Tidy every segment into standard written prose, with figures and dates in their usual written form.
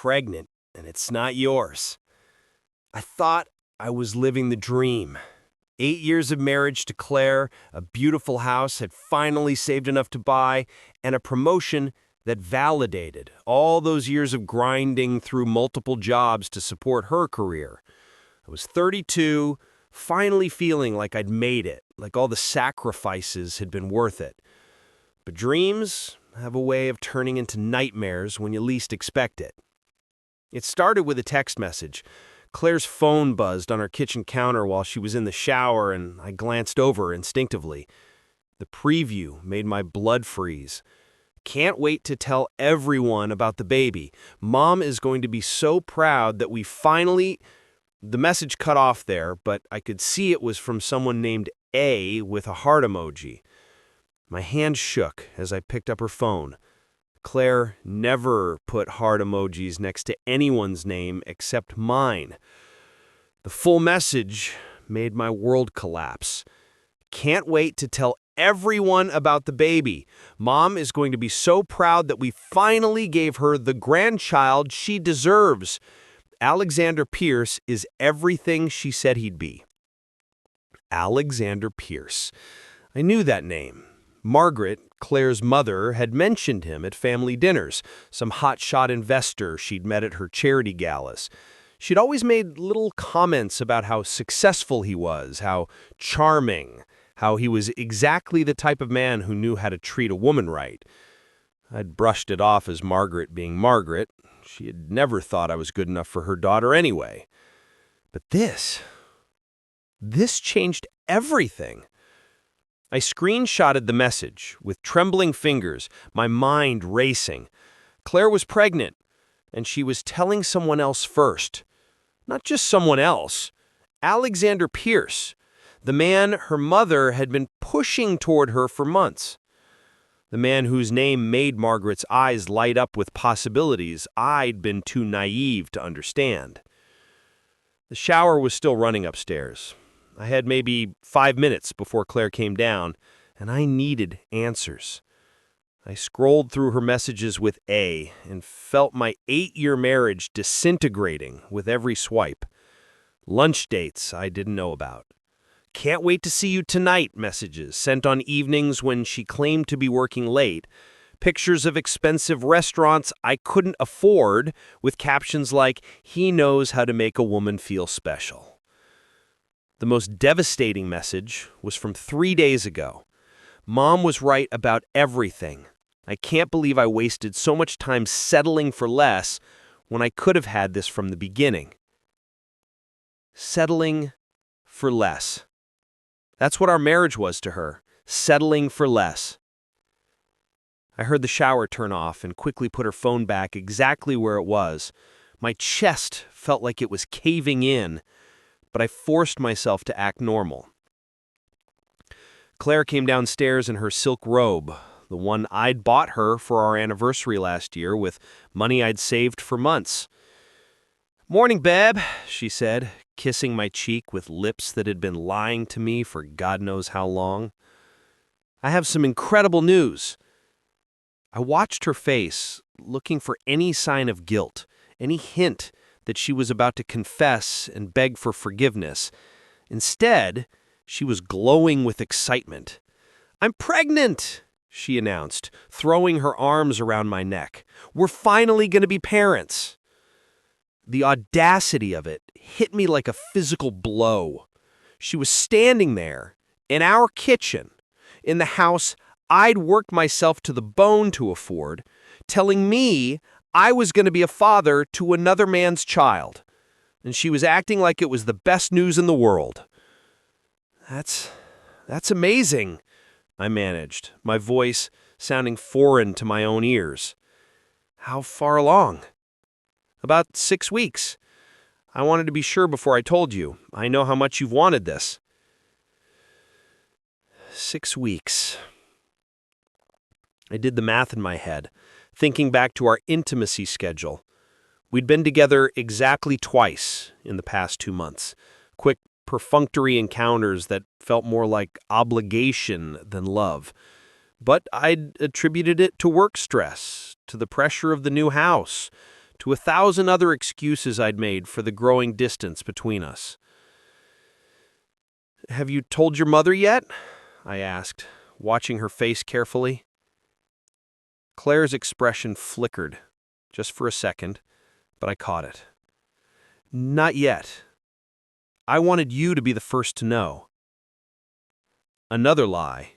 pregnant, and it's not yours. I thought I was living the dream. 8 years of marriage to Claire, a beautiful house had finally saved enough to buy, and a promotion that validated all those years of grinding through multiple jobs to support her career. I was 32, finally feeling like I'd made it, like all the sacrifices had been worth it. But dreams have a way of turning into nightmares when you least expect it. It started with a text message. Claire's phone buzzed on her kitchen counter while she was in the shower, and I glanced over instinctively. The preview made my blood freeze. Can't wait to tell everyone about the baby. Mom is going to be so proud that we finally... The message cut off there, but I could see it was from someone named A with a heart emoji. My hand shook as I picked up her phone. Claire never put heart emojis next to anyone's name except mine. The full message made my world collapse. Can't wait to tell everyone about the baby. Mom is going to be so proud that we finally gave her the grandchild she deserves. Alexander Pierce is everything she said he'd be. Alexander Pierce. I knew that name. Margaret, Claire's mother, had mentioned him at family dinners, some hotshot investor she'd met at her charity galas. She'd always made little comments about how successful he was, how charming, how he was exactly the type of man who knew how to treat a woman right. I'd brushed it off as Margaret being Margaret. She had never thought I was good enough for her daughter anyway. But this changed everything. I screenshotted the message with trembling fingers, my mind racing. Claire was pregnant, and she was telling someone else first. Not just someone else. Alexander Pierce, the man her mother had been pushing toward her for months. The man whose name made Margaret's eyes light up with possibilities I'd been too naive to understand. The shower was still running upstairs. I had maybe 5 minutes before Claire came down, and I needed answers. I scrolled through her messages with A and felt my 8-year marriage disintegrating with every swipe. Lunch dates I didn't know about. Can't wait to see you tonight messages sent on evenings when she claimed to be working late. Pictures of expensive restaurants I couldn't afford with captions like, "He knows how to make a woman feel special." The most devastating message was from 3 days ago. Mom was right about everything. I can't believe I wasted so much time settling for less when I could have had this from the beginning. Settling for less. That's what our marriage was to her, settling for less. I heard the shower turn off and quickly put her phone back exactly where it was. My chest felt like it was caving in, but I forced myself to act normal. Claire came downstairs in her silk robe, the one I'd bought her for our anniversary last year with money I'd saved for months. "Morning, babe," she said, kissing my cheek with lips that had been lying to me for God knows how long. "I have some incredible news." I watched her face, looking for any sign of guilt, any hint that she was about to confess and beg for forgiveness. Instead, she was glowing with excitement. "I'm pregnant," she announced, throwing her arms around my neck. "We're finally going to be parents." The audacity of it hit me like a physical blow. She was standing there, in our kitchen, in the house I'd worked myself to the bone to afford, telling me I was going to be a father to another man's child, and she was acting like it was the best news in the world. That's amazing," I managed, my voice sounding foreign to my own ears. "How far along?" "About 6 weeks. I wanted to be sure before I told you. I know how much you've wanted this." 6 weeks. I did the math in my head, thinking back to our intimacy schedule. We'd been together exactly twice in the past 2 months. Quick, perfunctory encounters that felt more like obligation than love. But I'd attributed it to work stress, to the pressure of the new house, to 1,000 other excuses I'd made for the growing distance between us. "Have you told your mother yet?" I asked, watching her face carefully. Claire's expression flickered, just for a second, but I caught it. "Not yet. I wanted you to be the first to know." Another lie.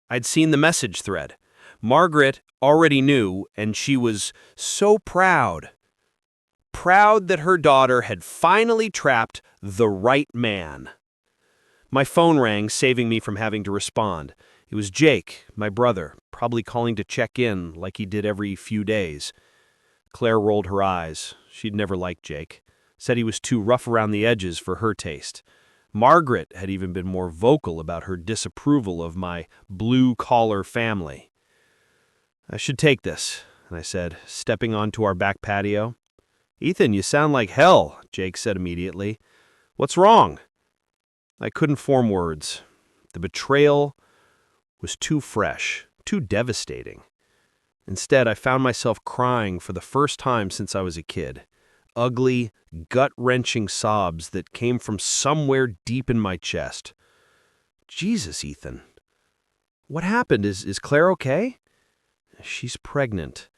I'd seen the message thread. Margaret already knew, and she was so proud. Proud that her daughter had finally trapped the right man. My phone rang, saving me from having to respond. It was Jake, my brother, probably calling to check in like he did every few days. Claire rolled her eyes. She'd never liked Jake. Said he was too rough around the edges for her taste. Margaret had even been more vocal about her disapproval of my blue-collar family. "I should take this," I said, stepping onto our back patio. "Ethan, you sound like hell," Jake said immediately. "What's wrong?" I couldn't form words. The betrayal was too fresh, too devastating. Instead, I found myself crying for the first time since I was a kid. Ugly, gut-wrenching sobs that came from somewhere deep in my chest. "Jesus, Ethan. What happened? Is Claire okay?" "She's pregnant,"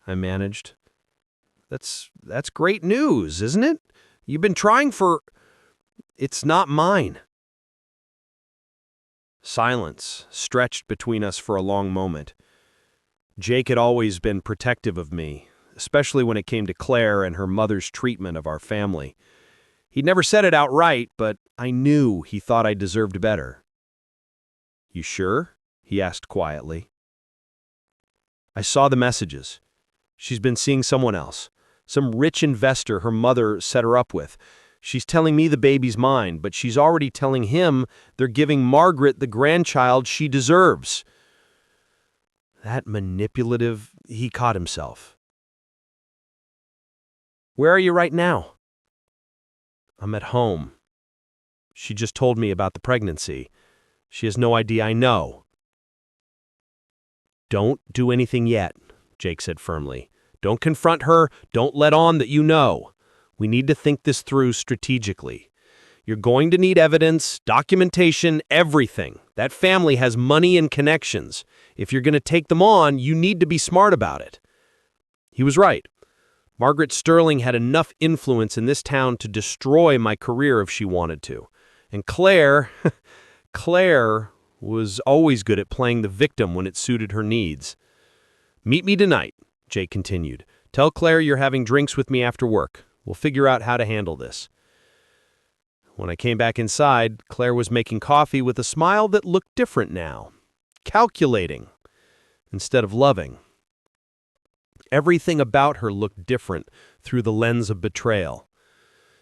I managed. That's great news, isn't it? You've been trying for... It's not mine." Silence stretched between us for a long moment. Jake had always been protective of me, especially when it came to Claire and her mother's treatment of our family. He'd never said it outright, but I knew he thought I deserved better. "You sure?" he asked quietly. "I saw the messages. She's been seeing someone else. Some rich investor her mother set her up with. She's telling me the baby's mine, but she's already telling him they're giving Margaret the grandchild she deserves." That manipulative, he caught himself. "Where are you right now?" "I'm at home. She just told me about the pregnancy. She has no idea I know." "Don't do anything yet," Jake said firmly. "Don't confront her. Don't let on that you know. We need to think this through strategically. You're going to need evidence, documentation, everything. That family has money and connections. If you're going to take them on, you need to be smart about it." He was right. Margaret Sterling had enough influence in this town to destroy my career if she wanted to. And Claire was always good at playing the victim when it suited her needs. "Meet me tonight," Jake continued. "Tell Claire you're having drinks with me after work. We'll figure out how to handle this." When I came back inside, Claire was making coffee with a smile that looked different now. Calculating instead of loving. Everything about her looked different through the lens of betrayal.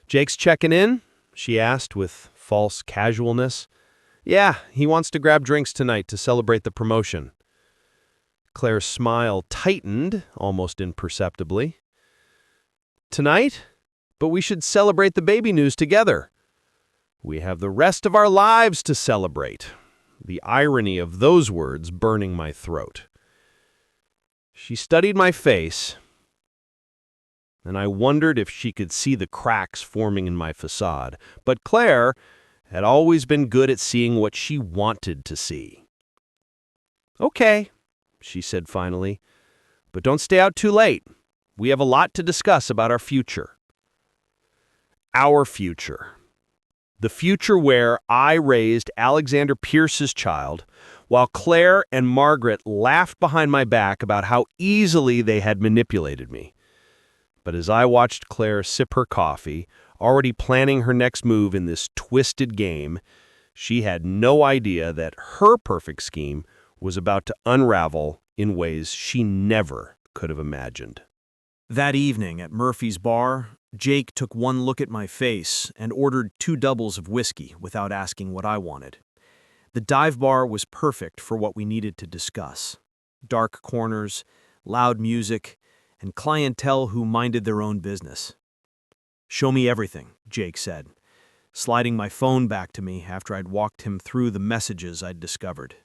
"Jake's checking in?" she asked with false casualness. "Yeah, he wants to grab drinks tonight to celebrate the promotion." Claire's smile tightened, almost imperceptibly. "Tonight? But we should celebrate the baby news together." "We have the rest of our lives to celebrate." The irony of those words burning my throat. She studied my face, and I wondered if she could see the cracks forming in my facade. But Claire had always been good at seeing what she wanted to see. "Okay," she said finally, "but don't stay out too late. We have a lot to discuss about our future." Our future. The future where I raised Alexander Pierce's child, while Claire and Margaret laughed behind my back about how easily they had manipulated me. But as I watched Claire sip her coffee, already planning her next move in this twisted game, she had no idea that her perfect scheme was about to unravel in ways she never could have imagined. That evening at Murphy's bar, Jake took one look at my face and ordered 2 doubles of whiskey without asking what I wanted. The dive bar was perfect for what we needed to discuss. Dark corners, loud music, and clientele who minded their own business. "Show me everything," Jake said, sliding my phone back to me after I'd walked him through the messages I'd discovered.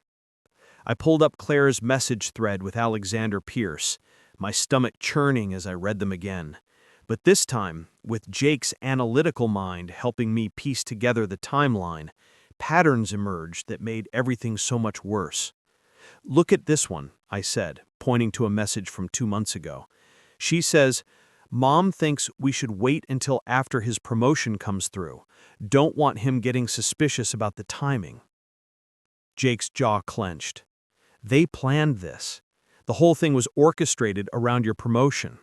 I pulled up Claire's message thread with Alexander Pierce, my stomach churning as I read them again. But this time, with Jake's analytical mind helping me piece together the timeline, patterns emerged that made everything so much worse. "Look at this one," I said, pointing to a message from 2 months ago. She says, "Mom thinks we should wait until after his promotion comes through. Don't want him getting suspicious about the timing." Jake's jaw clenched. They planned this. The whole thing was orchestrated around your promotion.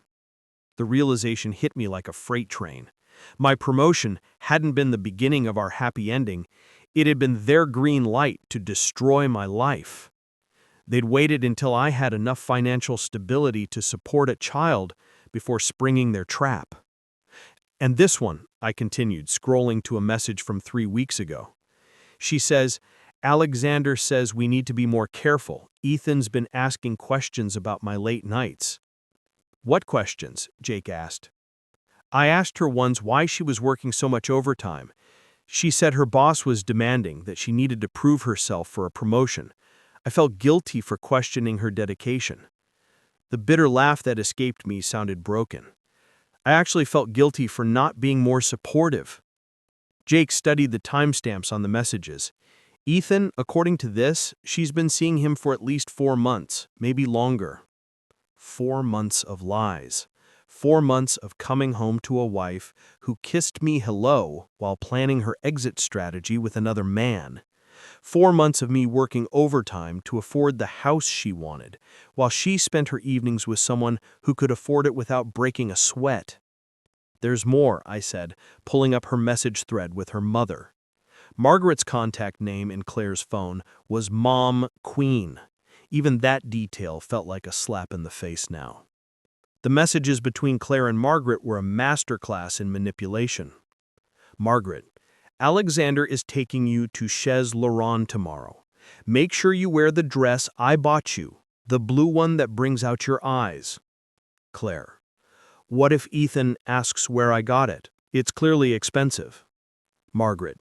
The realization hit me like a freight train. My promotion hadn't been the beginning of our happy ending. It had been their green light to destroy my life. They'd waited until I had enough financial stability to support a child before springing their trap. "And this one," I continued, scrolling to a message from 3 weeks ago. She says, "Alexander says we need to be more careful. Ethan's been asking questions about my late nights." "What questions?" Jake asked. I asked her once why she was working so much overtime. She said her boss was demanding, that she needed to prove herself for a promotion. I felt guilty for questioning her dedication. The bitter laugh that escaped me sounded broken. I actually felt guilty for not being more supportive. Jake studied the timestamps on the messages. Ethan, according to this, she's been seeing him for at least 4 months, maybe longer. 4 months of lies. 4 months of coming home to a wife who kissed me hello while planning her exit strategy with another man. 4 months of me working overtime to afford the house she wanted, while she spent her evenings with someone who could afford it without breaking a sweat. "There's more," I said, pulling up her message thread with her mother. Margaret's contact name in Claire's phone was Mom Queen. Even that detail felt like a slap in the face now. The messages between Claire and Margaret were a masterclass in manipulation. "Margaret, Alexander is taking you to Chez Laurent tomorrow. Make sure you wear the dress I bought you, the blue one that brings out your eyes." Claire, "What if Ethan asks where I got it? It's clearly expensive." Margaret,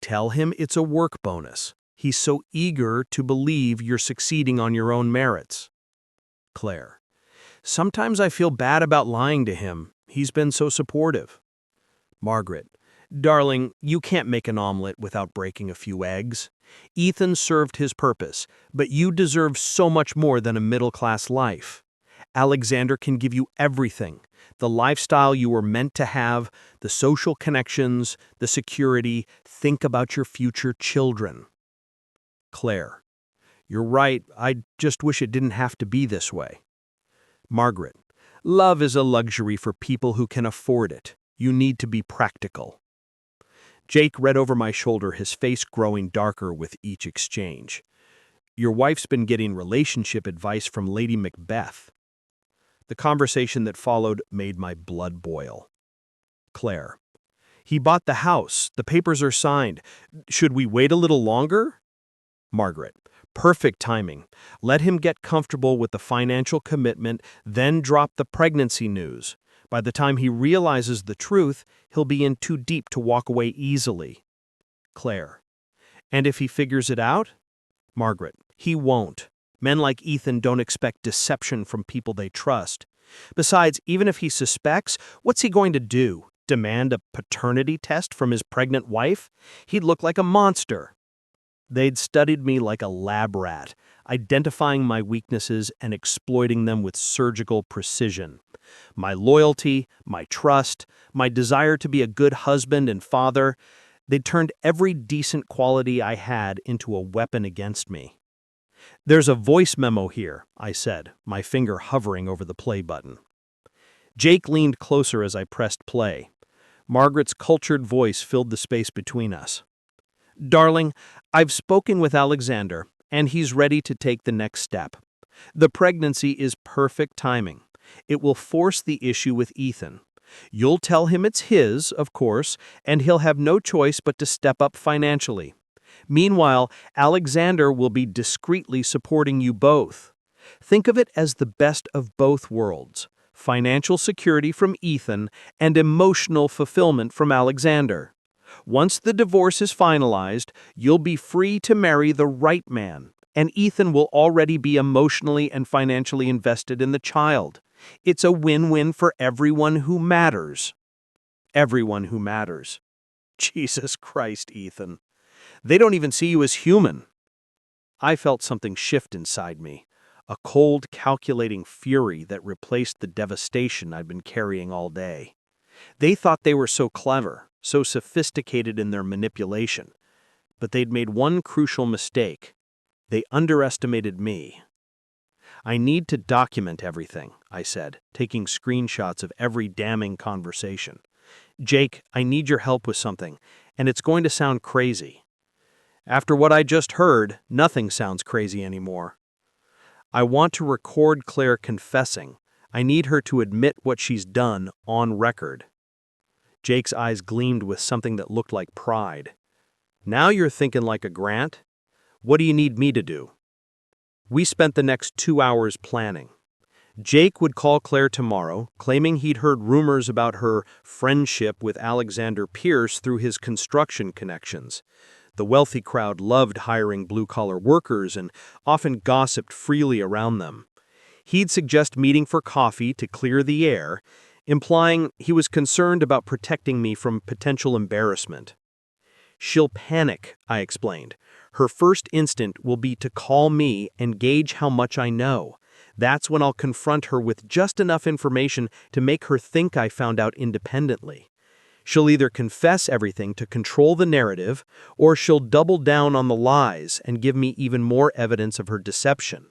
"Tell him it's a work bonus. He's so eager to believe you're succeeding on your own merits." Claire, "Sometimes I feel bad about lying to him. He's been so supportive." Margaret, "Darling, you can't make an omelet without breaking a few eggs. Ethan served his purpose, but you deserve so much more than a middle-class life. Alexander can give you everything, the lifestyle you were meant to have, the social connections, the security. Think about your future children." Claire, "You're right. I just wish it didn't have to be this way." Margaret, "Love is a luxury for people who can afford it. You need to be practical." Jake read over my shoulder, his face growing darker with each exchange. "Your wife's been getting relationship advice from Lady Macbeth." The conversation that followed made my blood boil. Claire, "He bought the house. The papers are signed. Should we wait a little longer?" Margaret, "Perfect timing. Let him get comfortable with the financial commitment, then drop the pregnancy news. By the time he realizes the truth, he'll be in too deep to walk away easily." Claire, "And if he figures it out?" Margaret, "He won't. Men like Ethan don't expect deception from people they trust. Besides, even if he suspects, what's he going to do? Demand a paternity test from his pregnant wife? He'd look like a monster." They'd studied me like a lab rat, identifying my weaknesses and exploiting them with surgical precision. My loyalty, my trust, my desire to be a good husband and father, they'd turned every decent quality I had into a weapon against me. "There's a voice memo here," I said, my finger hovering over the play button. Jake leaned closer as I pressed play. Margaret's cultured voice filled the space between us. "Darling, I've spoken with Alexander, and he's ready to take the next step. The pregnancy is perfect timing. It will force the issue with Ethan. You'll tell him it's his, of course, and he'll have no choice but to step up financially. Meanwhile, Alexander will be discreetly supporting you both. Think of it as the best of both worlds: financial security from Ethan and emotional fulfillment from Alexander. Once the divorce is finalized, you'll be free to marry the right man, and Ethan will already be emotionally and financially invested in the child. It's a win-win for everyone who matters. Everyone who matters. Jesus Christ, Ethan. They don't even see you as human. I felt something shift inside me, a cold, calculating fury that replaced the devastation I'd been carrying all day. They thought they were so clever, so sophisticated in their manipulation, but they'd made one crucial mistake. They underestimated me. I need to document everything, I said, taking screenshots of every damning conversation. Jake, I need your help with something, and it's going to sound crazy. After what I just heard, nothing sounds crazy anymore. I want to record Claire confessing. I need her to admit what she's done on record. Jake's eyes gleamed with something that looked like pride. Now you're thinking like a Grant? What do you need me to do? We spent the next 2 hours planning. Jake would call Claire tomorrow, claiming he'd heard rumors about her friendship with Alexander Pierce through his construction connections. The wealthy crowd loved hiring blue-collar workers and often gossiped freely around them. He'd suggest meeting for coffee to clear the air, implying he was concerned about protecting me from potential embarrassment. She'll panic, I explained. Her first instinct will be to call me and gauge how much I know. That's when I'll confront her with just enough information to make her think I found out independently. She'll either confess everything to control the narrative, or she'll double down on the lies and give me even more evidence of her deception.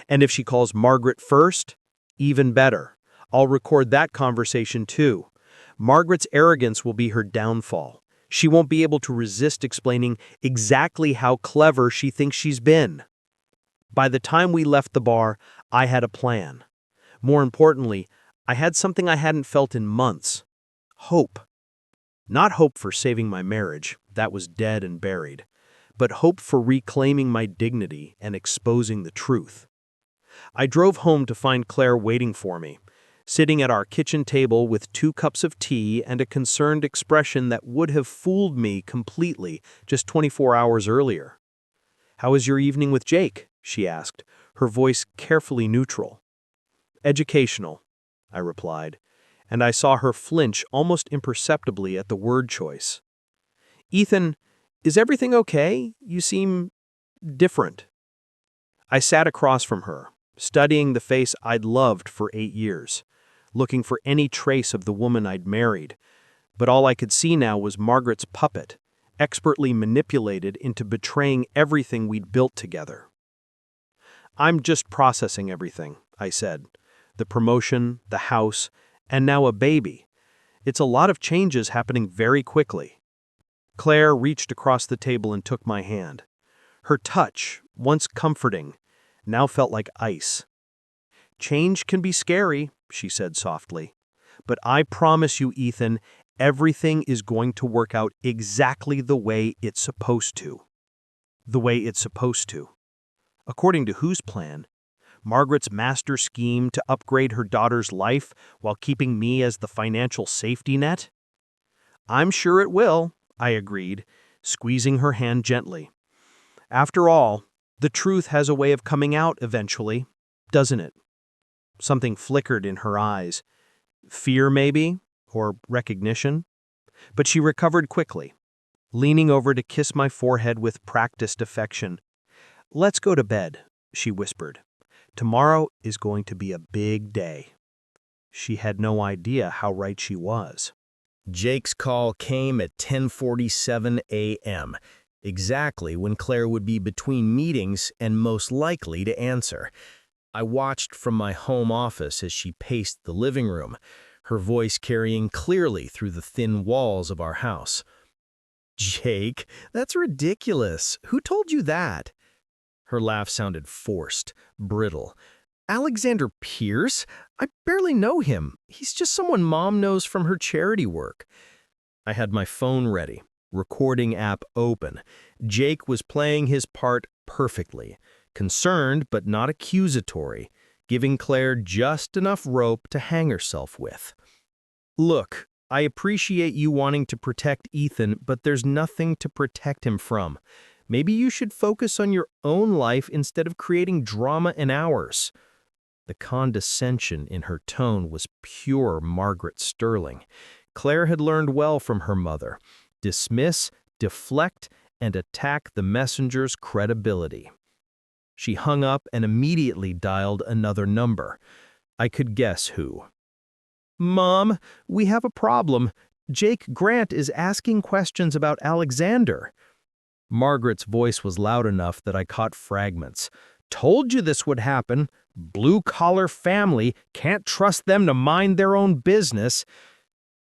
And if she calls Margaret first, even better. I'll record that conversation too. Margaret's arrogance will be her downfall. She won't be able to resist explaining exactly how clever she thinks she's been. By the time we left the bar, I had a plan. More importantly, I had something I hadn't felt in months. Hope. Not hope for saving my marriage, that was dead and buried, but hope for reclaiming my dignity and exposing the truth. I drove home to find Claire waiting for me, sitting at our kitchen table with 2 cups of tea and a concerned expression that would have fooled me completely just 24 hours earlier. "How was your evening with Jake?" she asked, her voice carefully neutral. "Educational," I replied, and I saw her flinch almost imperceptibly at the word choice. "Ethan, is everything okay? You seem different." I sat across from her, studying the face I'd loved for 8 years, looking for any trace of the woman I'd married, but all I could see now was Margaret's puppet, expertly manipulated into betraying everything we'd built together. "I'm just processing everything," I said. "The promotion, the house, and now a baby. It's a lot of changes happening very quickly." Claire reached across the table and took my hand. Her touch, once comforting, now felt like ice. "Change can be scary," she said softly. "But I promise you, Ethan, everything is going to work out exactly the way it's supposed to." The way it's supposed to. According to whose plan? Margaret's master scheme to upgrade her daughter's life while keeping me as the financial safety net? "I'm sure it will," I agreed, squeezing her hand gently. "After all, the truth has a way of coming out eventually, doesn't it?" Something flickered in her eyes. Fear, maybe, or recognition. But she recovered quickly, leaning over to kiss my forehead with practiced affection. "Let's go to bed," she whispered. "Tomorrow is going to be a big day." She had no idea how right she was. Jake's call came at 10:47 a.m., exactly when Claire would be between meetings and most likely to answer. I watched from my home office as she paced the living room, her voice carrying clearly through the thin walls of our house. "Jake, that's ridiculous. Who told you that?" Her laugh sounded forced, brittle. "Alexander Pierce? I barely know him. He's just someone Mom knows from her charity work." I had my phone ready, recording app open. Jake was playing his part perfectly, concerned but not accusatory, giving Claire just enough rope to hang herself with. "Look, I appreciate you wanting to protect Ethan, but there's nothing to protect him from. Maybe you should focus on your own life instead of creating drama in ours." The condescension in her tone was pure Margaret Sterling. Claire had learned well from her mother: dismiss, deflect, and attack the messenger's credibility. She hung up and immediately dialed another number. I could guess who. "Mom, we have a problem. Jake Grant is asking questions about Alexander." Margaret's voice was loud enough that I caught fragments. "Told you this would happen. Blue-collar family, can't trust them to mind their own business."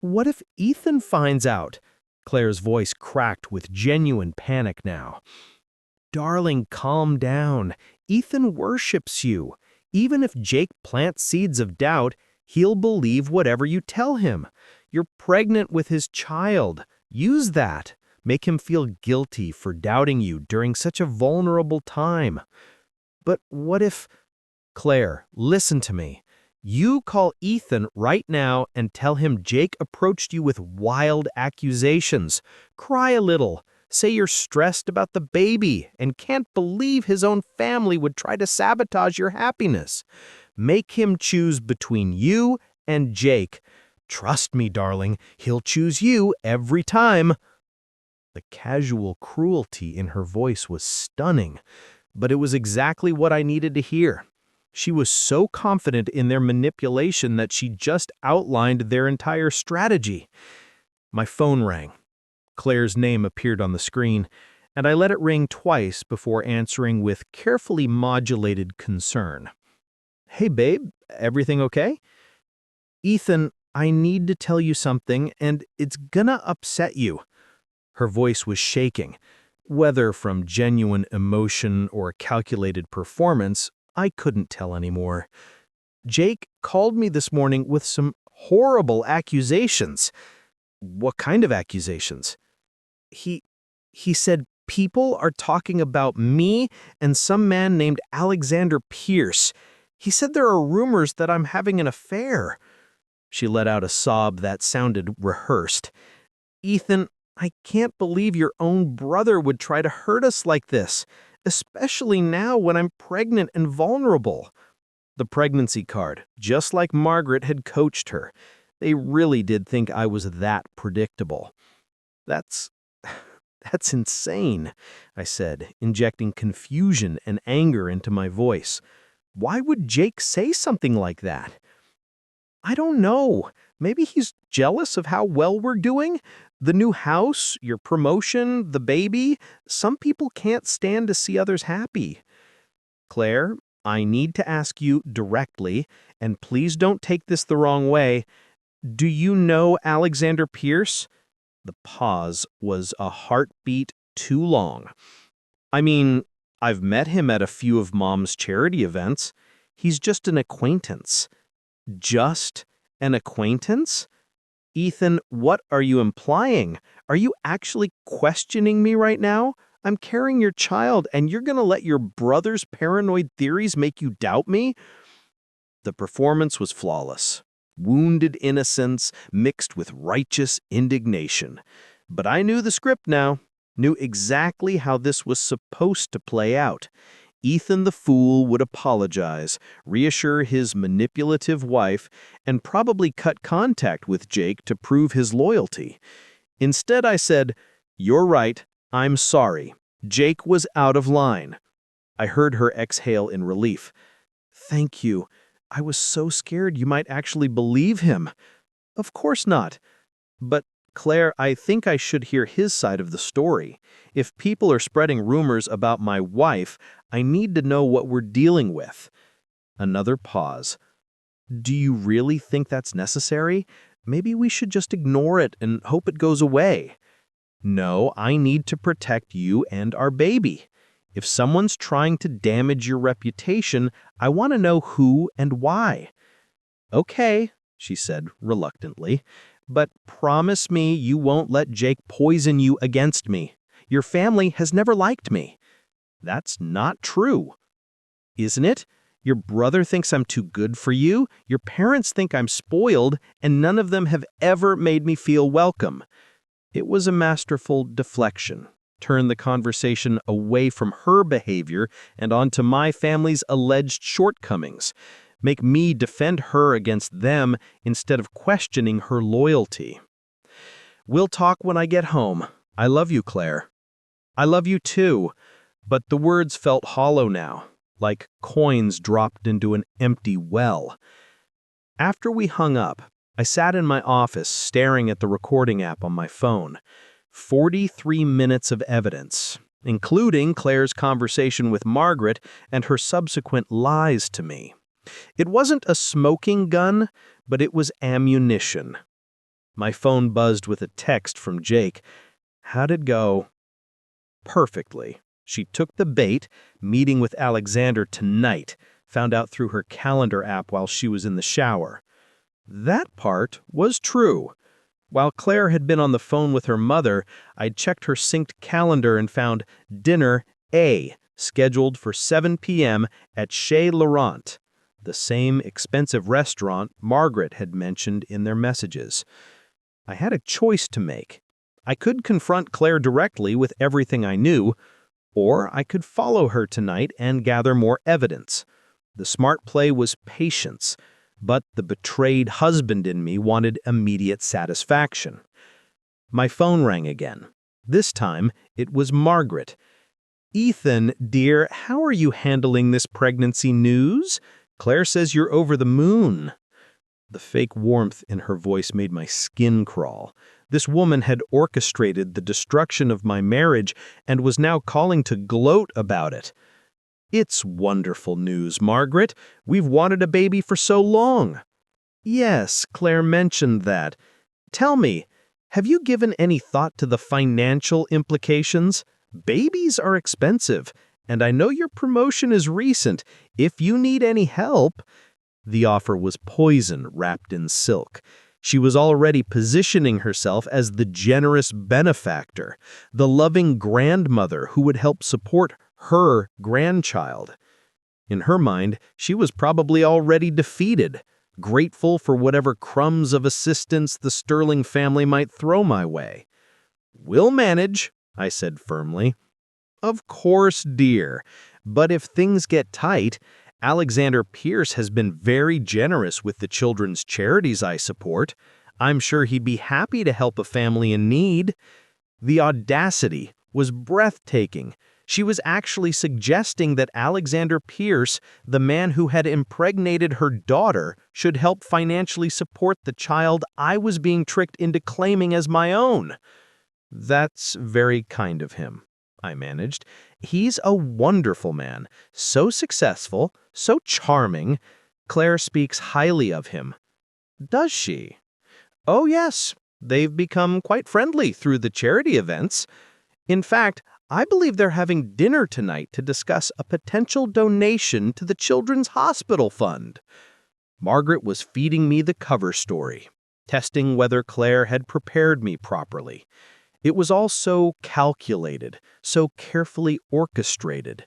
"What if Ethan finds out?" Claire's voice cracked with genuine panic now. "Darling, calm down. Ethan worships you. Even if Jake plants seeds of doubt, he'll believe whatever you tell him. You're pregnant with his child. Use that. Make him feel guilty for doubting you during such a vulnerable time." "But what if—" "Claire, listen to me. You call Ethan right now and tell him Jake approached you with wild accusations. Cry a little. Say you're stressed about the baby and can't believe his own family would try to sabotage your happiness. Make him choose between you and Jake. Trust me, darling, he'll choose you every time." The casual cruelty in her voice was stunning, but it was exactly what I needed to hear. She was so confident in their manipulation that she just outlined their entire strategy. My phone rang. Claire's name appeared on the screen, and I let it ring twice before answering with carefully modulated concern. "Hey, babe, everything okay?" "Ethan, I need to tell you something, and it's gonna upset you." Her voice was shaking. Whether from genuine emotion or calculated performance, I couldn't tell anymore. "Jake called me this morning with some horrible accusations." "What kind of accusations?" He said people are talking about me and some man named Alexander Pierce. He said there are rumors that I'm having an affair." She let out a sob that sounded rehearsed. "Ethan, I can't believe your own brother would try to hurt us like this, especially now when I'm pregnant and vulnerable." The pregnancy card, just like Margaret had coached her. They really did think I was that predictable. That's insane," I said, injecting confusion and anger into my voice. "Why would Jake say something like that?" "I don't know. Maybe he's jealous of how well we're doing. The new house, your promotion, the baby. Some people can't stand to see others happy." "Claire, I need to ask you directly, and please don't take this the wrong way. Do you know Alexander Pierce?" The pause was a heartbeat too long. "I mean, I've met him at a few of Mom's charity events. He's just an acquaintance." "Just an acquaintance?" "Ethan, what are you implying? Are you actually questioning me right now? I'm carrying your child, and you're gonna let your brother's paranoid theories make you doubt me?" The performance was flawless. Wounded innocence mixed with righteous indignation. But I knew the script now, knew exactly how this was supposed to play out. Ethan the fool would apologize, reassure his manipulative wife, and probably cut contact with Jake to prove his loyalty. Instead, I said, "You're right, I'm sorry. Jake was out of line." I heard her exhale in relief. "Thank you. I was so scared you might actually believe him." "Of course not. But, Claire, I think I should hear his side of the story. If people are spreading rumors about my wife, I need to know what we're dealing with." Another pause. "Do you really think that's necessary? Maybe we should just ignore it and hope it goes away." "No, I need to protect you and our baby. If someone's trying to damage your reputation, I want to know who and why." "Okay," she said reluctantly, "but promise me you won't let Jake poison you against me. Your family has never liked me." "That's not true." "Isn't it? Your brother thinks I'm too good for you, your parents think I'm spoiled, and none of them have ever made me feel welcome." It was a masterful deflection. Turned the conversation away from her behavior and onto my family's alleged shortcomings. make me defend her against them instead of questioning her loyalty. "We'll talk when I get home. I love you, Claire." "I love you too," but the words felt hollow now, like coins dropped into an empty well. After we hung up, I sat in my office staring at the recording app on my phone. 43 minutes of evidence, including Claire's conversation with Margaret and her subsequent lies to me. It wasn't a smoking gun, but it was ammunition. My phone buzzed with a text from Jake. "How'd it go?" "Perfectly. She took the bait, meeting with Alexander tonight, found out through her calendar app while she was in the shower." That part was true. While Claire had been on the phone with her mother, I'd checked her synced calendar and found dinner A scheduled for 7 p.m. at Chez Laurent, the same expensive restaurant Margaret had mentioned in their messages. I had a choice to make. I could confront Claire directly with everything I knew, or I could follow her tonight and gather more evidence. The smart play was patience, but the betrayed husband in me wanted immediate satisfaction. My phone rang again. This time, it was Margaret. "Ethan, dear, how are you handling this pregnancy news? Claire says you're over the moon." The fake warmth in her voice made my skin crawl. This woman had orchestrated the destruction of my marriage and was now calling to gloat about it. "It's wonderful news, Margaret. We've wanted a baby for so long." "Yes, Claire mentioned that. Tell me, have you given any thought to the financial implications? Babies are expensive, and I know your promotion is recent. If you need any help—" The offer was poison wrapped in silk. She was already positioning herself as the generous benefactor, the loving grandmother who would help support her grandchild. In her mind, she was probably already defeated, grateful for whatever crumbs of assistance the Sterling family might throw my way. "We'll manage," I said firmly. "Of course, dear. But if things get tight, Alexander Pierce has been very generous with the children's charities I support. I'm sure he'd be happy to help a family in need." The audacity was breathtaking. She was actually suggesting that Alexander Pierce, the man who had impregnated her daughter, should help financially support the child I was being tricked into claiming as my own. "That's very kind of him," I managed. "He's a wonderful man, so successful, so charming. Claire speaks highly of him." "Does she?" "Oh yes, they've become quite friendly through the charity events. In fact, I believe they're having dinner tonight to discuss a potential donation to the Children's Hospital Fund." Margaret was feeding me the cover story, testing whether Claire had prepared me properly. It was all so calculated, so carefully orchestrated.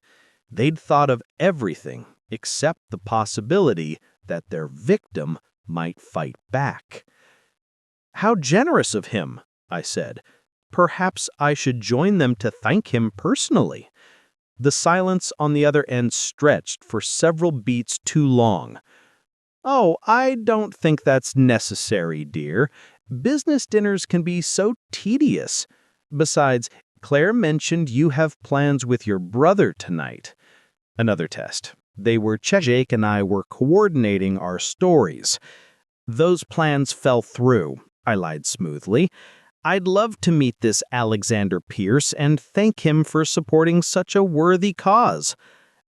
They'd thought of everything except the possibility that their victim might fight back. "How generous of him," I said. "Perhaps I should join them to thank him personally." The silence on the other end stretched for several beats too long. "Oh, I don't think that's necessary, dear. Business dinners can be so tedious. Besides, Claire mentioned you have plans with your brother tonight." Another test. They were Jake and I were coordinating our stories. "Those plans fell through," I lied smoothly. "I'd love to meet this Alexander Pierce and thank him for supporting such a worthy cause.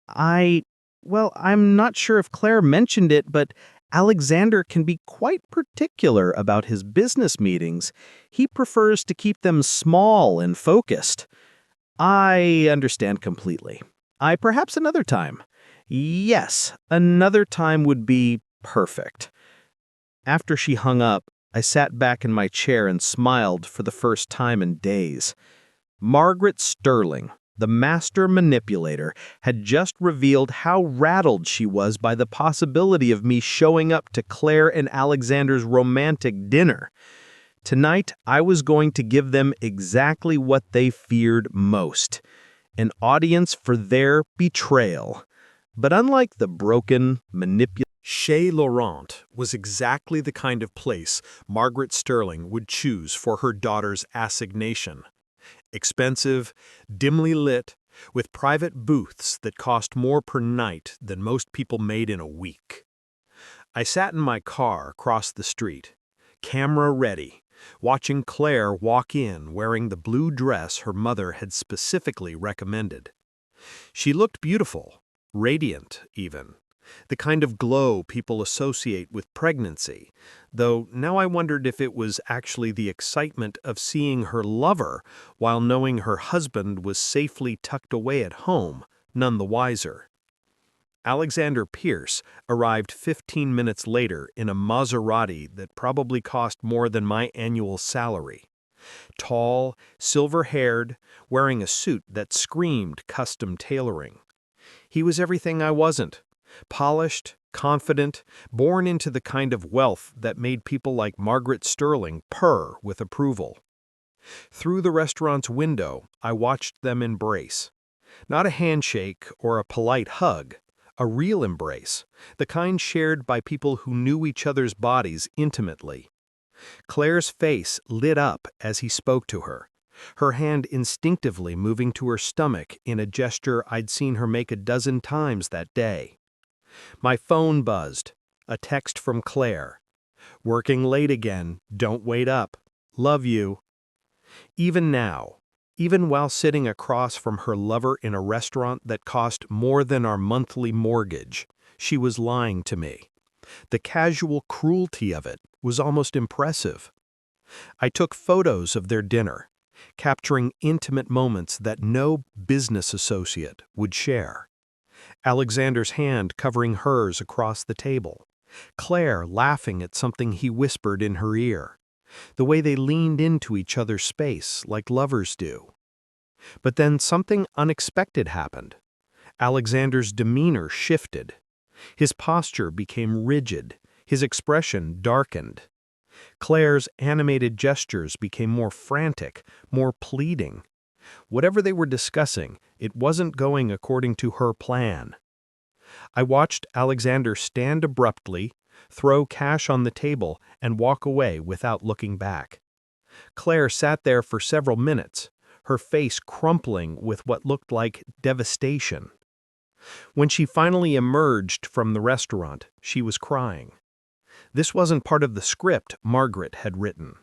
I'm not sure if Claire mentioned it, but Alexander can be quite particular about his business meetings. He prefers to keep them small and focused." "I understand completely. Perhaps another time." "Yes, another time would be perfect." After she hung up, I sat back in my chair and smiled for the first time in days. Margaret Sterling, the master manipulator, had just revealed how rattled she was by the possibility of me showing up to Claire and Alexander's romantic dinner. Tonight, I was going to give them exactly what they feared most: an audience for their betrayal. But unlike the broken, manipulative Chez Laurent was exactly the kind of place Margaret Sterling would choose for her daughter's assignation. Expensive, dimly lit, with private booths that cost more per night than most people made in a week. I sat in my car across the street, camera ready, watching Claire walk in wearing the blue dress her mother had specifically recommended. She looked beautiful, radiant even, the kind of glow people associate with pregnancy, though now I wondered if it was actually the excitement of seeing her lover while knowing her husband was safely tucked away at home, none the wiser. Alexander Pierce arrived 15 minutes later in a Maserati that probably cost more than my annual salary. Tall, silver-haired, wearing a suit that screamed custom tailoring. He was everything I wasn't. Polished, confident, born into the kind of wealth that made people like Margaret Sterling purr with approval. Through the restaurant's window, I watched them embrace. Not a handshake or a polite hug, a real embrace, the kind shared by people who knew each other's bodies intimately. Claire's face lit up as he spoke to her, her hand instinctively moving to her stomach in a gesture I'd seen her make a dozen times that day. My phone buzzed, a text from Claire. "Working late again, don't wait up. Love you." Even now, even while sitting across from her lover in a restaurant that cost more than our monthly mortgage, she was lying to me. The casual cruelty of it was almost impressive. I took photos of their dinner, capturing intimate moments that no business associate would share. Alexander's hand covering hers across the table, Claire laughing at something he whispered in her ear, the way they leaned into each other's space like lovers do. But then something unexpected happened. Alexander's demeanor shifted. His posture became rigid, his expression darkened. Claire's animated gestures became more frantic, more pleading. Whatever they were discussing, it wasn't going according to her plan. I watched Alexander stand abruptly, throw cash on the table, and walk away without looking back. Claire sat there for several minutes, her face crumpling with what looked like devastation. When she finally emerged from the restaurant, she was crying. This wasn't part of the script Margaret had written.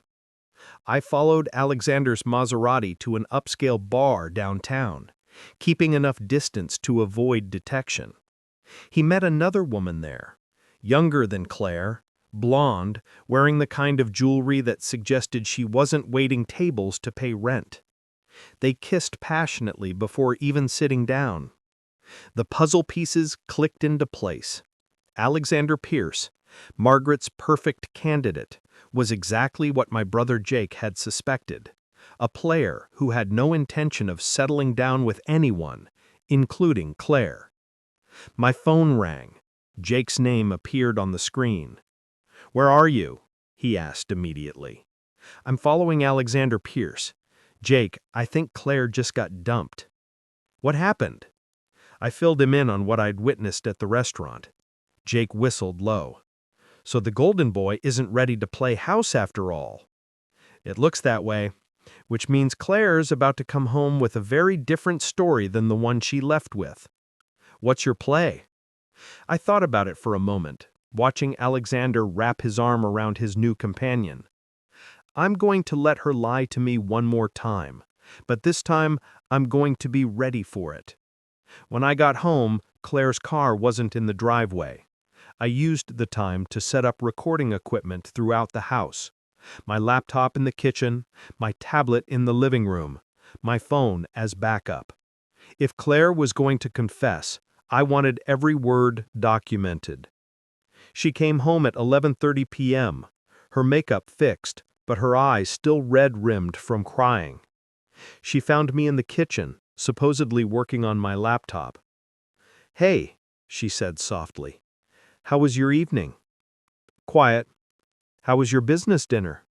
I followed Alexander's Maserati to an upscale bar downtown, keeping enough distance to avoid detection. He met another woman there, younger than Claire, blonde, wearing the kind of jewelry that suggested she wasn't waiting tables to pay rent. They kissed passionately before even sitting down. The puzzle pieces clicked into place. Alexander Pierce, Margaret's perfect candidate, was exactly what my brother Jake had suspected, a player who had no intention of settling down with anyone, including Claire. My phone rang. Jake's name appeared on the screen. "Where are you?" he asked immediately. "I'm following Alexander Pierce. Jake, I think Claire just got dumped." "What happened?" I filled him in on what I'd witnessed at the restaurant. Jake whistled low. "So the golden boy isn't ready to play house after all." "It looks that way, which means Claire's about to come home with a very different story than the one she left with." "What's your play?" I thought about it for a moment, watching Alexander wrap his arm around his new companion. "I'm going to let her lie to me one more time, but this time I'm going to be ready for it." When I got home, Claire's car wasn't in the driveway. I used the time to set up recording equipment throughout the house. My laptop in the kitchen, my tablet in the living room, my phone as backup. If Claire was going to confess, I wanted every word documented. She came home at 11:30 p.m., her makeup fixed, but her eyes still red-rimmed from crying. She found me in the kitchen, supposedly working on my laptop. "Hey," she said softly. "How was your evening?" "Quiet." "How was your business dinner?"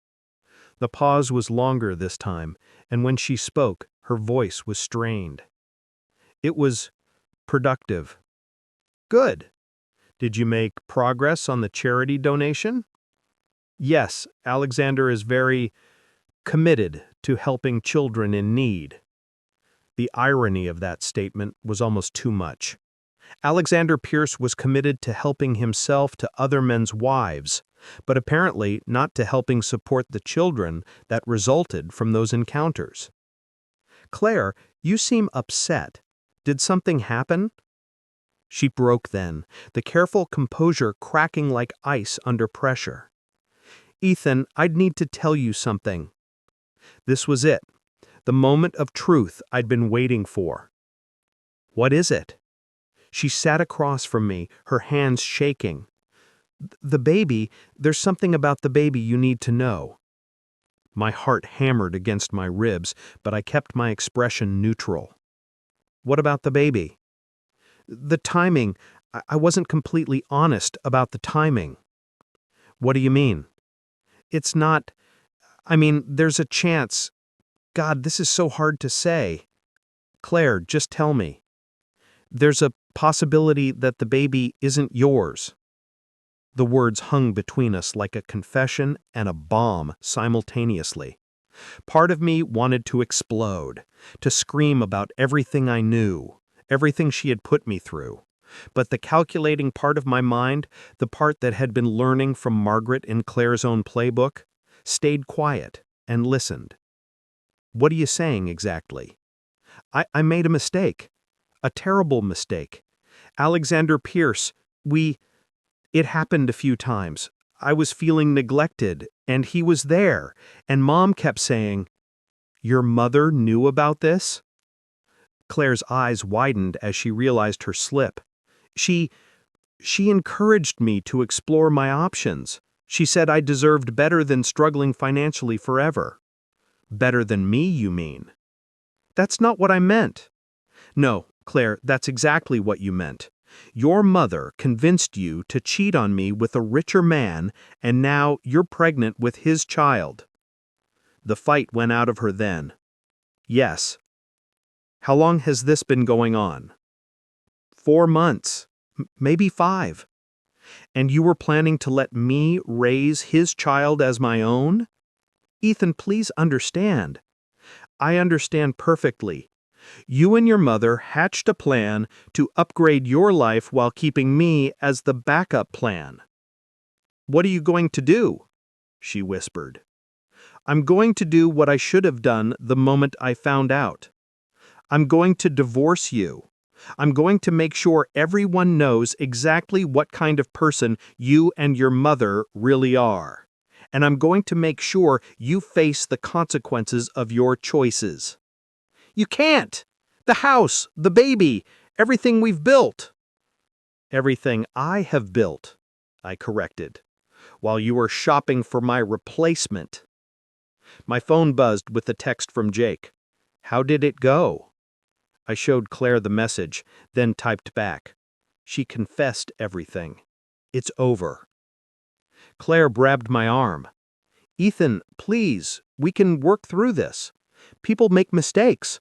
The pause was longer this time, and when she spoke, her voice was strained. "It was productive." "Good. Did you make progress on the charity donation? Yes, Alexander is very committed to helping children in need. The irony of that statement was almost too much. Alexander Pierce was committed to helping himself to other men's wives, but apparently not to helping support the children that resulted from those encounters. Claire, you seem upset. Did something happen? She broke then, the careful composure cracking like ice under pressure. Ethan, I'd need to tell you something. This was it, the moment of truth I'd been waiting for. What is it? She sat across from me, her hands shaking. The baby, there's something about the baby you need to know. My heart hammered against my ribs, but I kept my expression neutral. What about the baby? The timing. I wasn't completely honest about the timing. What do you mean? It's not. There's a chance. God, this is so hard to say. Claire, just tell me. There's a possibility that the baby isn't yours. The words hung between us like a confession and a bomb simultaneously. Part of me wanted to explode, to scream about everything I knew, everything she had put me through. But the calculating part of my mind, the part that had been learning from Margaret in Claire's own playbook, stayed quiet and listened. What are you saying exactly? I made a mistake. A terrible mistake. Alexander Pierce, it happened a few times. I was feeling neglected, and he was there, and Mom kept saying, "Your mother knew about this?" Claire's eyes widened as she realized her slip. She encouraged me to explore my options. She said I deserved better than struggling financially forever. Better than me, you mean? That's not what I meant. No, Claire, that's exactly what you meant. Your mother convinced you to cheat on me with a richer man, and now you're pregnant with his child. The fight went out of her then. Yes. How long has this been going on? 4 months, maybe 5. And you were planning to let me raise his child as my own? Ethan, please understand. I understand perfectly. You and your mother hatched a plan to upgrade your life while keeping me as the backup plan. What are you going to do? She whispered. I'm going to do what I should have done the moment I found out. I'm going to divorce you. I'm going to make sure everyone knows exactly what kind of person you and your mother really are. And I'm going to make sure you face the consequences of your choices. You can't! The house, the baby, everything we've built. Everything I have built, I corrected, while you were shopping for my replacement. My phone buzzed with a text from Jake. How did it go? I showed Claire the message, then typed back. She confessed everything. It's over. Claire grabbed my arm. Ethan, please, we can work through this. People make mistakes.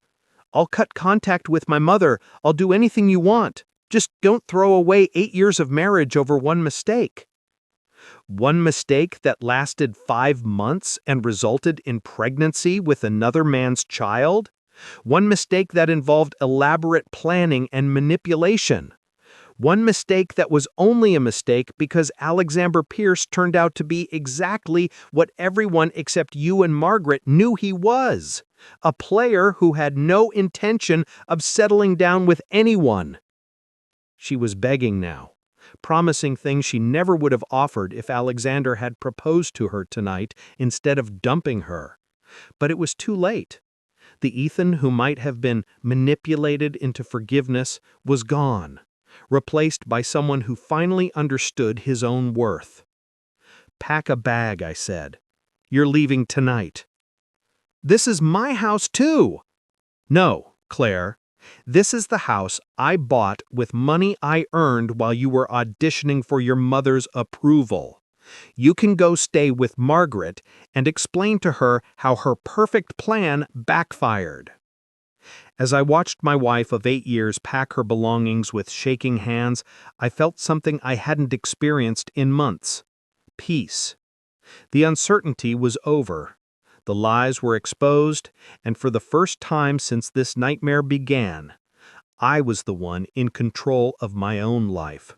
I'll cut contact with my mother. I'll do anything you want. Just don't throw away 8 years of marriage over one mistake. One mistake that lasted 5 months and resulted in pregnancy with another man's child? One mistake that involved elaborate planning and manipulation. One mistake that was only a mistake because Alexander Pierce turned out to be exactly what everyone except you and Margaret knew he was. A player who had no intention of settling down with anyone. She was begging now, promising things she never would have offered if Alexander had proposed to her tonight instead of dumping her. But it was too late. The Ethan who might have been manipulated into forgiveness was gone, replaced by someone who finally understood his own worth. Pack a bag, I said. You're leaving tonight. This is my house too. No, Claire. This is the house I bought with money I earned while you were auditioning for your mother's approval. You can go stay with Margaret and explain to her how her perfect plan backfired. As I watched my wife of 8 years pack her belongings with shaking hands, I felt something I hadn't experienced in months. Peace. The uncertainty was over. The lies were exposed, and for the first time since this nightmare began, I was the one in control of my own life.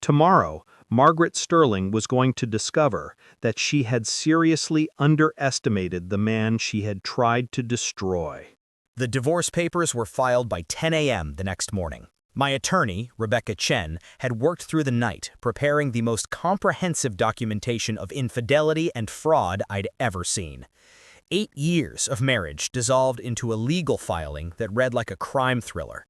Tomorrow, Margaret Sterling was going to discover that she had seriously underestimated the man she had tried to destroy. The divorce papers were filed by 10 a.m. the next morning. My attorney, Rebecca Chen, had worked through the night preparing the most comprehensive documentation of infidelity and fraud I'd ever seen. 8 years of marriage dissolved into a legal filing that read like a crime thriller.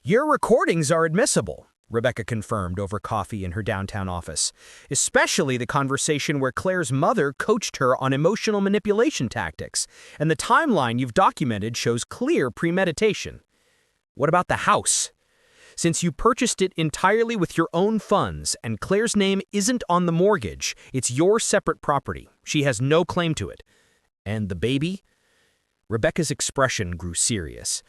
"Your recordings are admissible," Rebecca confirmed over coffee in her downtown office, "especially the conversation where Claire's mother coached her on emotional manipulation tactics, and the timeline you've documented shows clear premeditation." "What about the house? Since you purchased it entirely with your own funds and Claire's name isn't on the mortgage, it's your separate property. She has no claim to it. And the baby?" Rebecca's expression grew serious.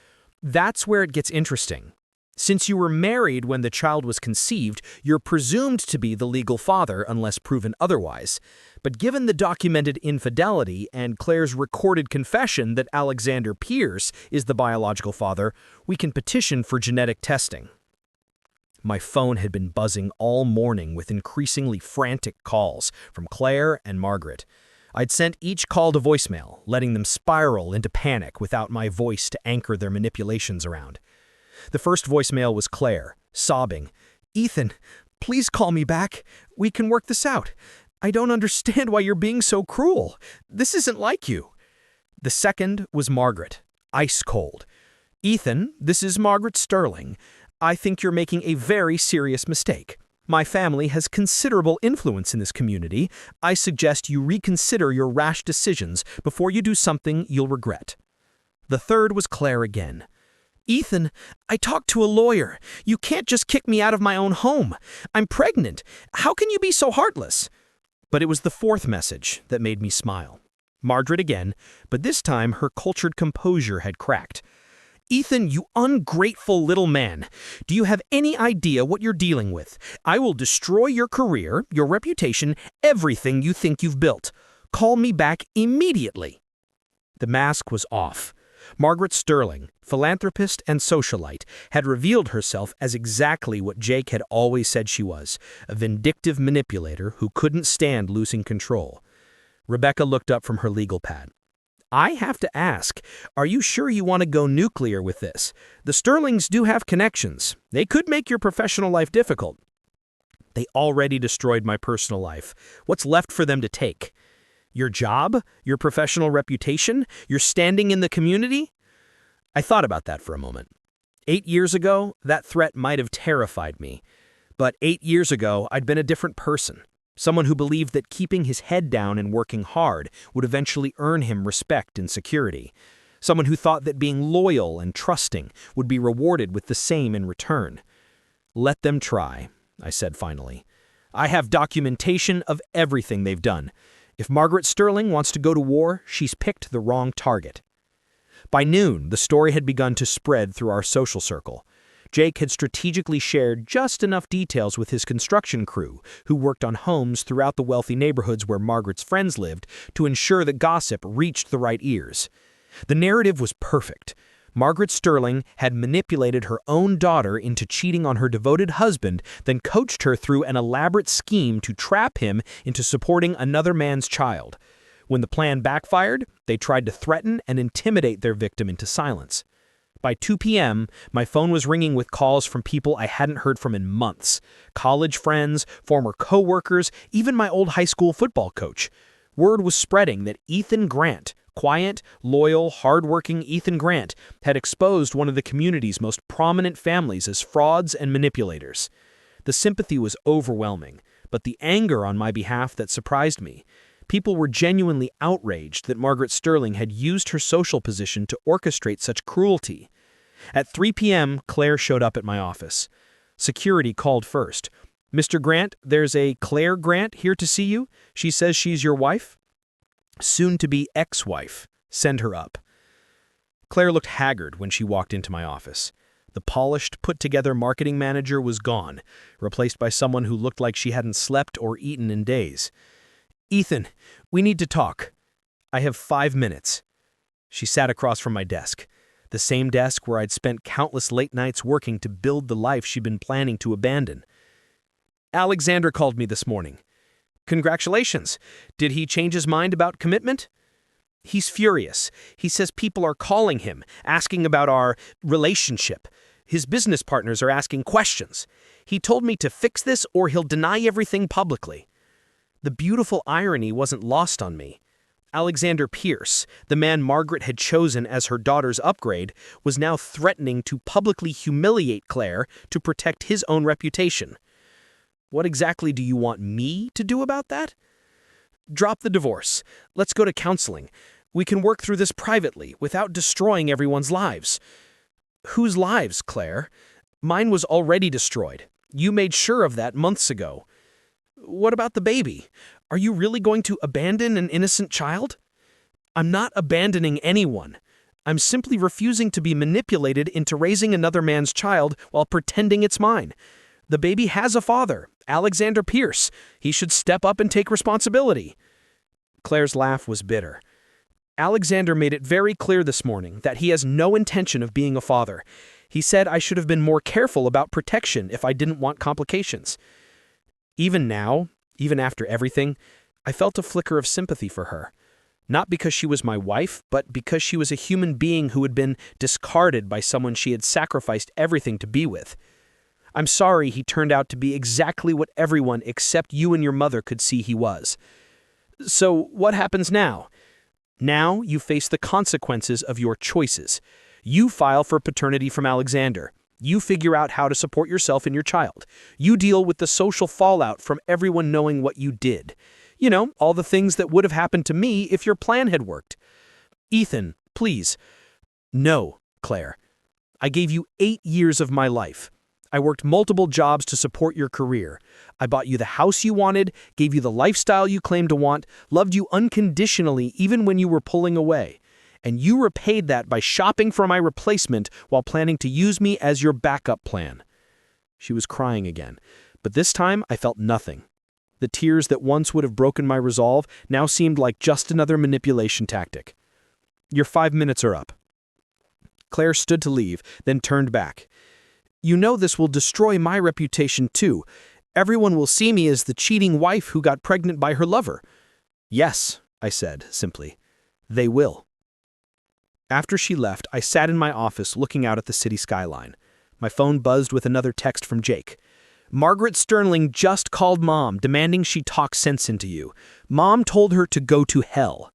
"That's where it gets interesting. Since you were married when the child was conceived, you're presumed to be the legal father unless proven otherwise. But given the documented infidelity and Claire's recorded confession that Alexander Pierce is the biological father, we can petition for genetic testing." My phone had been buzzing all morning with increasingly frantic calls from Claire and Margaret. I'd sent each call to voicemail, letting them spiral into panic without my voice to anchor their manipulations around. The first voicemail was Claire, sobbing. "Ethan, please call me back. We can work this out. I don't understand why you're being so cruel. This isn't like you." The second was Margaret, ice cold. "Ethan, this is Margaret Sterling. I think you're making a very serious mistake. My family has considerable influence in this community. I suggest you reconsider your rash decisions before you do something you'll regret." The third was Claire again. "Ethan, I talked to a lawyer. You can't just kick me out of my own home. I'm pregnant. How can you be so heartless?" But it was the fourth message that made me smile. Margaret again, but this time her cultured composure had cracked. "Ethan, you ungrateful little man. Do you have any idea what you're dealing with? I will destroy your career, your reputation, everything you think you've built. Call me back immediately." The mask was off. Margaret Sterling, philanthropist and socialite, had revealed herself as exactly what Jake had always said she was, a vindictive manipulator who couldn't stand losing control. Rebecca looked up from her legal pad. "I have to ask, are you sure you want to go nuclear with this? The Sterlings do have connections. They could make your professional life difficult." "They already destroyed my personal life. What's left for them to take? Your job? Your professional reputation? Your standing in the community?" I thought about that for a moment. 8 years ago, that threat might have terrified me. But 8 years ago, I'd been a different person. Someone who believed that keeping his head down and working hard would eventually earn him respect and security. Someone who thought that being loyal and trusting would be rewarded with the same in return. "Let them try," I said finally. "I have documentation of everything they've done. If Margaret Sterling wants to go to war, she's picked the wrong target." By noon, the story had begun to spread through our social circle. Jake had strategically shared just enough details with his construction crew, who worked on homes throughout the wealthy neighborhoods where Margaret's friends lived, to ensure that gossip reached the right ears. The narrative was perfect. Margaret Sterling had manipulated her own daughter into cheating on her devoted husband, then coached her through an elaborate scheme to trap him into supporting another man's child. When the plan backfired, they tried to threaten and intimidate their victim into silence. By 2 p.m., my phone was ringing with calls from people I hadn't heard from in months. College friends, former co-workers, even my old high school football coach. Word was spreading that Ethan Grant, quiet, loyal, hardworking Ethan Grant, had exposed one of the community's most prominent families as frauds and manipulators. The sympathy was overwhelming, but the anger on my behalf that surprised me. People were genuinely outraged that Margaret Sterling had used her social position to orchestrate such cruelty. At 3 p.m., Claire showed up at my office. Security called first. "Mr. Grant, there's a Claire Grant here to see you. She says she's your wife." "Soon-to-be ex-wife. Send her up." Claire looked haggard when she walked into my office. The polished, put-together marketing manager was gone, replaced by someone who looked like she hadn't slept or eaten in days. "Ethan, we need to talk. I have 5 minutes." She sat across from my desk, the same desk where I'd spent countless late nights working to build the life she'd been planning to abandon. "Alexander called me this morning." "Congratulations. Did he change his mind about commitment?" "He's furious. He says people are calling him, asking about our relationship. His business partners are asking questions. He told me to fix this or he'll deny everything publicly." The beautiful irony wasn't lost on me. Alexander Pierce, the man Margaret had chosen as her daughter's upgrade, was now threatening to publicly humiliate Claire to protect his own reputation. What exactly do you want me to do about that? "Drop the divorce. Let's go to counseling. We can work through this privately, without destroying everyone's lives." "Whose lives, Claire? Mine was already destroyed. You made sure of that months ago." "What about the baby? Are you really going to abandon an innocent child?" "I'm not abandoning anyone. I'm simply refusing to be manipulated into raising another man's child while pretending it's mine. The baby has a father, Alexander Pierce. He should step up and take responsibility." Claire's laugh was bitter. "Alexander made it very clear this morning that he has no intention of being a father. He said I should have been more careful about protection if I didn't want complications." Even now, even after everything, I felt a flicker of sympathy for her. Not because she was my wife, but because she was a human being who had been discarded by someone she had sacrificed everything to be with. "I'm sorry he turned out to be exactly what everyone except you and your mother could see he was." "So what happens now?" "Now you face the consequences of your choices. You file for paternity from Alexander. You figure out how to support yourself and your child. You deal with the social fallout from everyone knowing what you did. You know, all the things that would have happened to me if your plan had worked." "Ethan, please." "No, Claire. I gave you 8 years of my life. I worked multiple jobs to support your career. I bought you the house you wanted, gave you the lifestyle you claimed to want, loved you unconditionally even when you were pulling away. And you repaid that by shopping for my replacement while planning to use me as your backup plan." She was crying again, but this time I felt nothing. The tears that once would have broken my resolve now seemed like just another manipulation tactic. "Your 5 minutes are up." Claire stood to leave, then turned back. "You know this will destroy my reputation too. Everyone will see me as the cheating wife who got pregnant by her lover." "Yes," I said simply. "They will." After she left, I sat in my office looking out at the city skyline. My phone buzzed with another text from Jake. "Margaret Sterling just called Mom, demanding she talk sense into you. Mom told her to go to hell."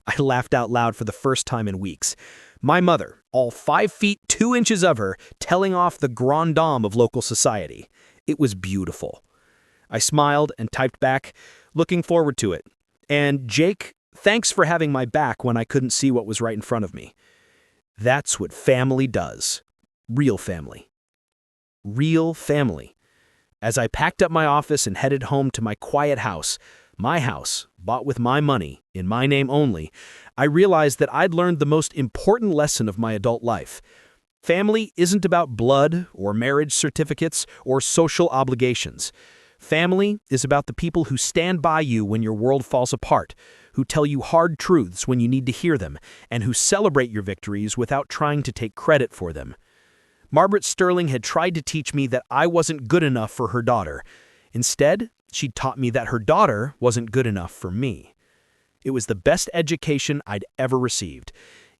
I laughed out loud for the first time in weeks. My mother, all 5 feet 2 inches of her, telling off the grande dame of local society. It was beautiful. I smiled and typed back, "Looking forward to it. And Jake, thanks for having my back when I couldn't see what was right in front of me." That's what family does. Real family. Real family. As I packed up my office and headed home to my quiet house, bought with my money, in my name only, I realized that I'd learned the most important lesson of my adult life. Family isn't about blood or marriage certificates or social obligations. Family is about the people who stand by you when your world falls apart, who tell you hard truths when you need to hear them, and who celebrate your victories without trying to take credit for them. Margaret Sterling had tried to teach me that I wasn't good enough for her daughter. Instead, she taught me that her daughter wasn't good enough for me. It was the best education I'd ever received,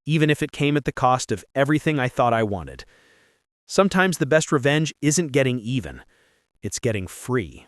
even if it came at the cost of everything I thought I wanted. Sometimes the best revenge isn't getting even, it's getting free.